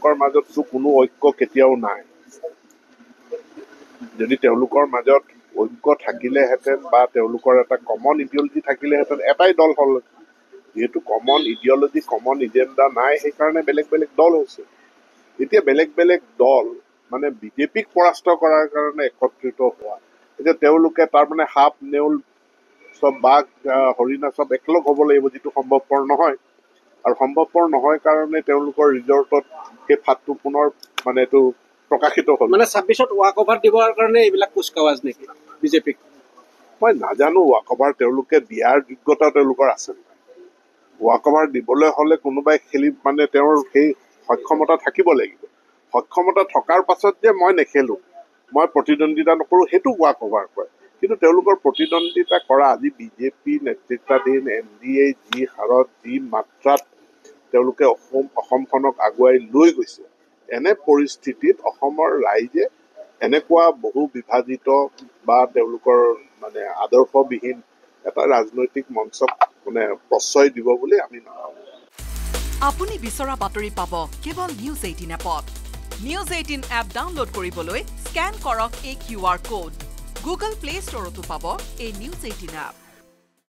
তেওঁলোকৰ মাজততো কোনো ঐক্য কেতিয়াও নাই যদি তেওঁলোকৰ মাজত ঐক্য থাকিলেহেঁতেন বা তেওঁলোকৰ এটা কমন ইডিঅলজি থাকিলেহেঁতেন এটাই দল হ'ল যেহেতু কমন ইডিঅলজি কমন এজেণ্ডা নাই সেইকাৰণে বেলেগ বেলেগ দল হৈছে এতিয়া বেলেগ বেলেগ দল মানে বিজেপিক পৰাস্ত কৰাৰ কাৰণে একত্ৰিত হোৱা এতিয়া তেওঁলোকে তাৰমানে সাপ নেউল চব বাঘ হৰিণা চব একেলগ হ'ব লাগিব যিটো সম্ভৱপৰ নহয় আৰু সম্ভৱপৰ নহয় কাৰণে তেওঁলোকৰ ৰিজৰ্টত সেই ফাটটো পুনৰ মানে এইটো প্ৰকাশিত হ'ল মানে 26ত ৱাক অভাৰ দিবৰ কাৰণে এইবিলাক কুচকাৱাজ নেকি বিজেপিক মই নাজানো ৱাক অভাৰ তেওঁলোকে দিয়াৰ যোগ্যতা তেওঁলোকৰ আছে ৱাক অভাৰ দিবলৈ হ'লে কোনোবাই খেলি মানে তেওঁৰ সেই সক্ষমতা থাকিব লাগিব সক্ষমতা থকাৰ পাছত যে মই নেখেলো মই প্ৰতিদ্বন্দ্বিতা নকৰোঁ সেইটো ৱাক অভাৰ কৰে কিন্তু তেওঁলোকৰ প্ৰতিদ্বন্দ্বিতা কৰা আজি বিজেপি নেতৃত্বাধীন NDA যি হাৰত যি মাত্ৰাত তেওঁলোকে অসমখনক আগুৱাই লৈ গৈছে এনে পৰিস্থিতিত অসমৰ ৰাইজে এনেকুৱা বহু বিভাজিত বা তেওঁলোকৰ মানে আদৰ্শবিহীন এটা ৰাজনৈতিক মঞ্চক মানে প্ৰশ্ৰয় দিব বুলি আমি নাভাবোঁ আপুনি বিচৰা বাতৰি পাব কেৱল নিউজ 18 এপত নিউজ 18 এপ ডাউনলোড কৰিবলৈ স্ক্যান কৰক এই QR কোড গুগল প্লে ষ্টৰতো পাব এই নিউজ 18 এপ